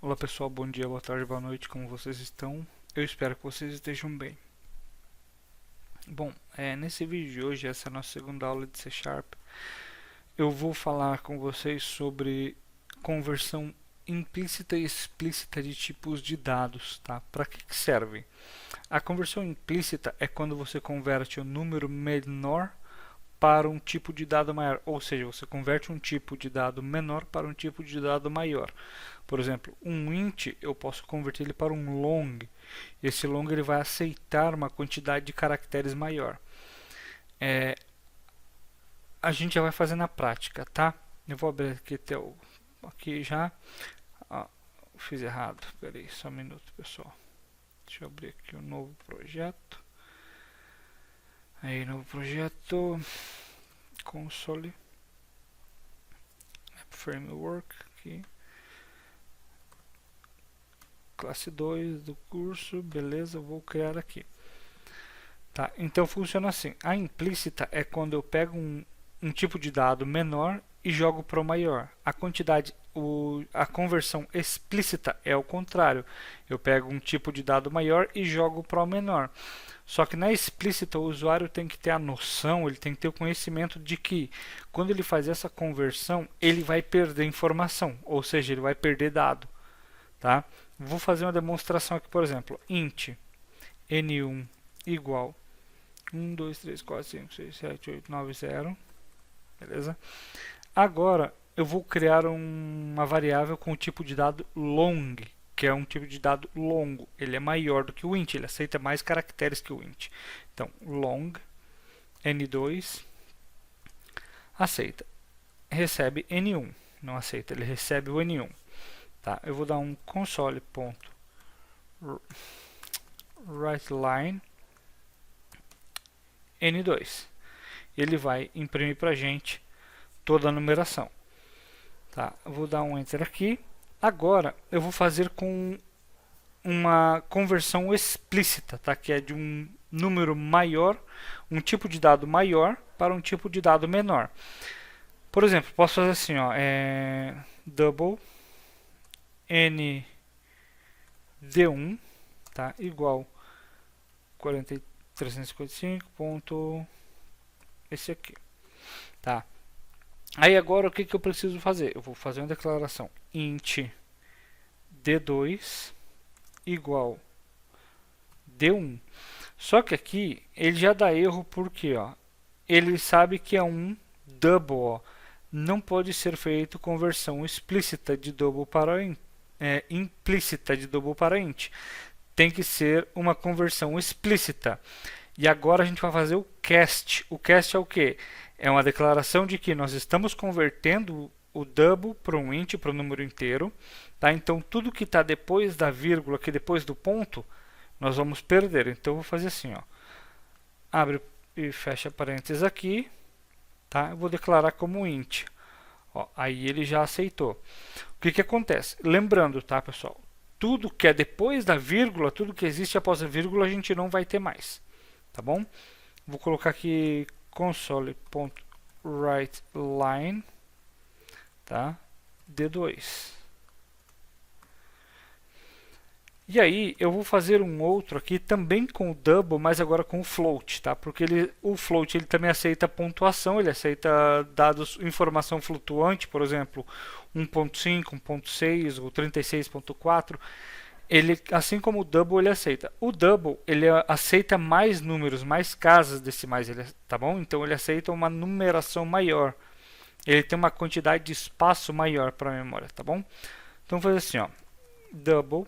Olá pessoal, bom dia, boa tarde, boa noite, como vocês estão? Eu espero que vocês estejam bem. Bom, nesse vídeo de hoje, essa é a nossa segunda aula de C Sharp. Eu vou falar com vocês sobre conversão implícita e explícita de tipos de dados, tá? Para que serve? A conversão implícita é quando você converte um número menor para um tipo de dado maior, ou seja, você converte um tipo de dado menor para um tipo de dado maior. Por exemplo, um int eu posso converter ele para um long. Esse long ele vai aceitar uma quantidade de caracteres maior. A gente já vai fazer na prática, tá? Eu vou abrir aqui já. Fiz errado. Espera aí, só um minuto, pessoal. Deixa eu abrir aqui um novo projeto. Aí, novo projeto. Console. Framework aqui. Classe 2 do curso, beleza, vou criar aqui. Tá, então funciona assim. A implícita é quando eu pego um tipo de dado menor e jogo para o maior. A conversão explícita é o contrário. Eu pego um tipo de dado maior e jogo para o menor. Só que na explícita o usuário tem que ter a noção, ele tem que ter o conhecimento de que quando ele faz essa conversão, ele vai perder informação, ou seja, ele vai perder dado. Tá? Vou fazer uma demonstração aqui, por exemplo, int n1 igual 1, 2, 3, 4, 5, 6, 7, 8, 9, 0. Beleza? Agora eu vou criar uma variável com o tipo de dado long, que é um tipo de dado longo. Ele é maior do que o int, ele aceita mais caracteres que o int. Então, long n2 aceita. Recebe n1. Não aceita, ele recebe o n1. Tá? Eu vou dar um console.writeLine n2. Ele vai imprimir para a gente toda a numeração. Tá? Eu vou dar um enter aqui. Agora eu vou fazer com uma conversão explícita, tá? Que é de um número maior, um tipo de dado maior para um tipo de dado menor. Por exemplo, posso fazer assim, ó, double n d1, tá, igual 355. Esse aqui, tá? Aí agora o que eu preciso fazer? Eu vou fazer uma declaração int d2 igual d1. Só que aqui ele já dá erro porque, ó, ele sabe que é um double, ó. Não pode ser feito conversão explícita de double para implícita de double para int. Tem que ser uma conversão explícita. E agora a gente vai fazer o cast. O cast é o que? É uma declaração de que nós estamos convertendo o double para um int, para um número inteiro. Tá? Então tudo que está depois da vírgula, aqui depois do ponto, nós vamos perder. Então eu vou fazer assim, ó. Abre e fecha parênteses aqui. Tá? Eu vou declarar como int. Ó, aí ele já aceitou. O que acontece? Lembrando, tá, pessoal? Tudo que é depois da vírgula, tudo que existe após a vírgula, a gente não vai ter mais. Tá bom? Vou colocar aqui console.writeLine, tá? D2. E aí eu vou fazer um outro aqui também com o double, mas agora com o float, tá? Porque o float ele também aceita pontuação, ele aceita dados, informação flutuante, por exemplo, 1.5, 1.6 ou 36.4. Ele, assim como o double, ele aceita. O double ele aceita mais números, mais casas decimais, tá bom? Então ele aceita uma numeração maior. Ele tem uma quantidade de espaço maior para a memória, tá bom? Então vou fazer assim, ó, double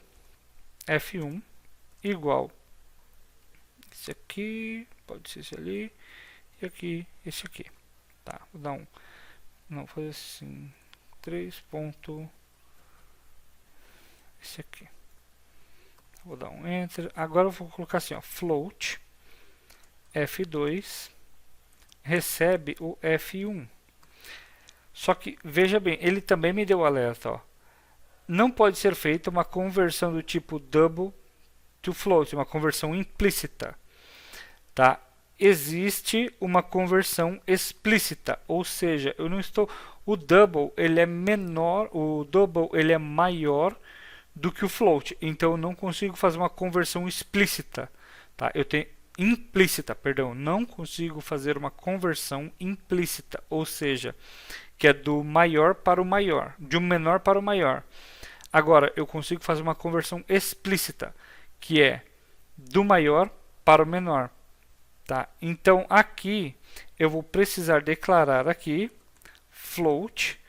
F1 igual esse aqui, pode ser esse ali, e aqui, esse aqui. Tá, vou dar não, vou fazer assim, 3 ponto, esse aqui. Vou dar um enter. Agora eu vou colocar assim, ó, float F2 recebe o F1. Só que, veja bem, ele também me deu alerta, ó. Não pode ser feita uma conversão do tipo double to float, uma conversão implícita, tá? Existe uma conversão explícita, ou seja, eu não estou, o double ele é menor, o double ele é maior do que o float. Então eu não consigo fazer uma conversão explícita, tá? Eu tenho implícita, perdão, não consigo fazer uma conversão implícita, ou seja, que é do maior para o maior, de um menor para o maior. Agora eu consigo fazer uma conversão explícita, que é do maior para o menor, tá? Então aqui eu vou precisar declarar aqui float.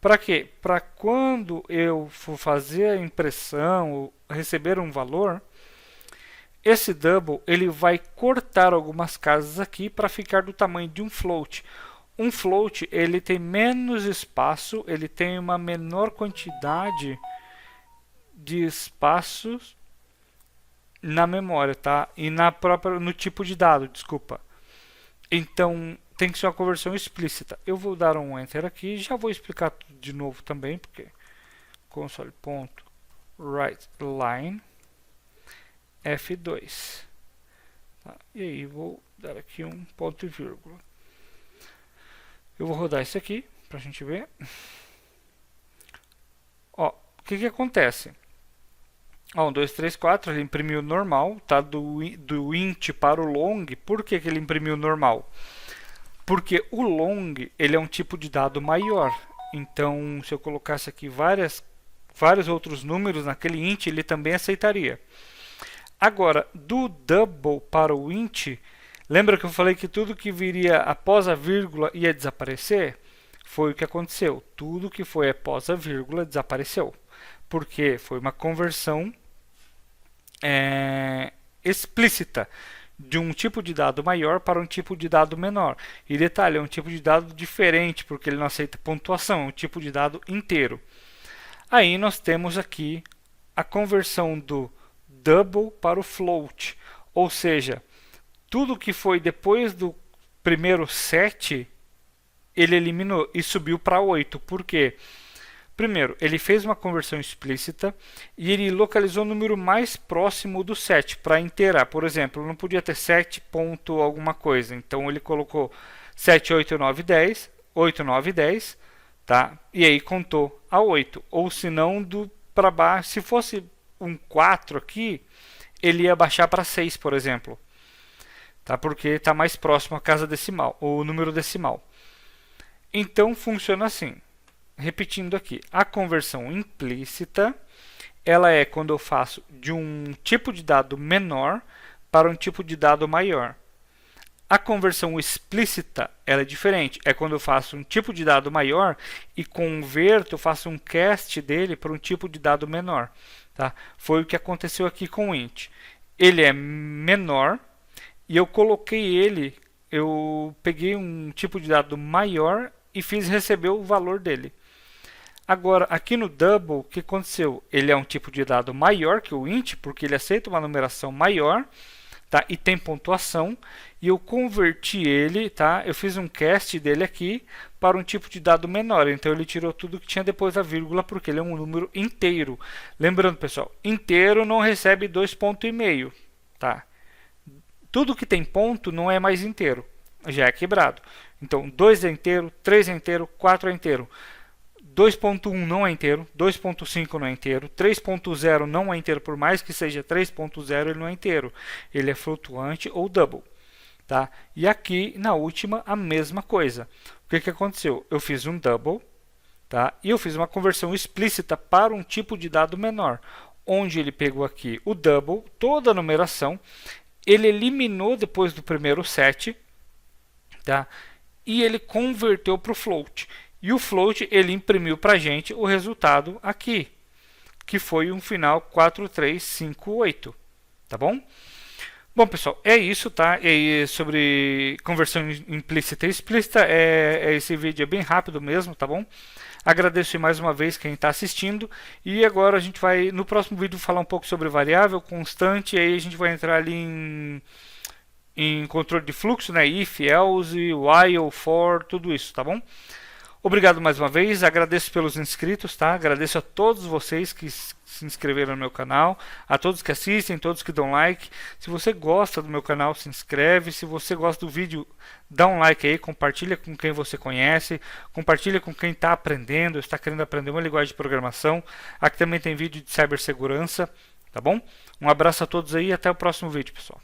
Para quê? Para quando eu for fazer a impressão ou receber um valor, esse double ele vai cortar algumas casas aqui para ficar do tamanho de um float. Um float ele tem menos espaço, ele tem uma menor quantidade de espaços na memória, tá? E no tipo de dado, desculpa. Então tem que ser uma conversão explícita. Eu vou dar um enter aqui, já vou explicar tudo de novo também, porque console.writeLine F2. Tá? E aí vou dar aqui um ponto e vírgula. Eu vou rodar isso aqui para a gente ver. Ó, o que acontece? Ó, 1, 2, 3, 4, ele imprimiu normal, tá? Do int para o long. Por que ele imprimiu normal? Porque o long ele é um tipo de dado maior. Então, se eu colocasse aqui vários outros números naquele int, ele também aceitaria. Agora, do double para o int, lembra que eu falei que tudo que viria após a vírgula ia desaparecer? Foi o que aconteceu. Tudo que foi após a vírgula desapareceu. Porque foi uma conversão explícita de um tipo de dado maior para um tipo de dado menor. E detalhe, é um tipo de dado diferente, porque ele não aceita pontuação, é um tipo de dado inteiro. Aí nós temos aqui a conversão do double para o float, ou seja, tudo que foi depois do primeiro 7, ele eliminou e subiu para 8. Por quê? Primeiro, ele fez uma conversão explícita e ele localizou o número mais próximo do 7 para inteirar. Por exemplo, não podia ter 7 ponto alguma coisa. Então ele colocou 7, 8, 9, 10, 8, 9, 10, tá? E aí contou a 8. Ou se não, para baixo, se fosse um 4 aqui, ele ia baixar para 6, por exemplo. Tá? Porque está mais próximo à casa decimal, o número decimal. Então funciona assim. Repetindo aqui, a conversão implícita, ela é quando eu faço de um tipo de dado menor para um tipo de dado maior. A conversão explícita, ela é diferente, é quando eu faço um tipo de dado maior e converto, eu faço um cast dele para um tipo de dado menor. Tá? Foi o que aconteceu aqui com o int. Ele é menor e eu coloquei ele, eu peguei um tipo de dado maior e fiz receber o valor dele. Agora, aqui no double, o que aconteceu? Ele é um tipo de dado maior que o int, porque ele aceita uma numeração maior, tá? E tem pontuação, e eu converti ele, tá? Eu fiz um cast dele aqui para um tipo de dado menor, então ele tirou tudo que tinha depois da vírgula, porque ele é um número inteiro. Lembrando, pessoal, inteiro não recebe 2,5 pontos, tá? Tudo que tem ponto não é mais inteiro, já é quebrado. Então, 2 é inteiro, 3 é inteiro, 4 é inteiro. 2.1 não é inteiro, 2.5 não é inteiro, 3.0 não é inteiro, por mais que seja 3.0, ele não é inteiro. Ele é flutuante ou double. Tá? E aqui, na última, a mesma coisa. O que aconteceu? Eu fiz um double, tá? E eu fiz uma conversão explícita para um tipo de dado menor, onde ele pegou aqui o double, toda a numeração, ele eliminou depois do primeiro 7, tá? E ele converteu para o float. E o float ele imprimiu para a gente o resultado aqui, que foi um final 4358, tá bom? Bom, pessoal, é isso, tá? E sobre conversão implícita e explícita, esse vídeo é bem rápido mesmo, tá bom? Agradeço mais uma vez quem está assistindo e agora a gente vai, no próximo vídeo, falar um pouco sobre variável constante e aí a gente vai entrar ali em controle de fluxo, né? If, else, while, for, tudo isso, tá bom? Obrigado mais uma vez, agradeço pelos inscritos, tá? Agradeço a todos vocês que se inscreveram no meu canal, a todos que assistem, todos que dão like. Se você gosta do meu canal, se inscreve. Se você gosta do vídeo, dá um like aí, compartilha com quem você conhece, compartilha com quem está aprendendo, está querendo aprender uma linguagem de programação. Aqui também tem vídeo de cibersegurança, tá bom? Um abraço a todos aí e até o próximo vídeo, pessoal.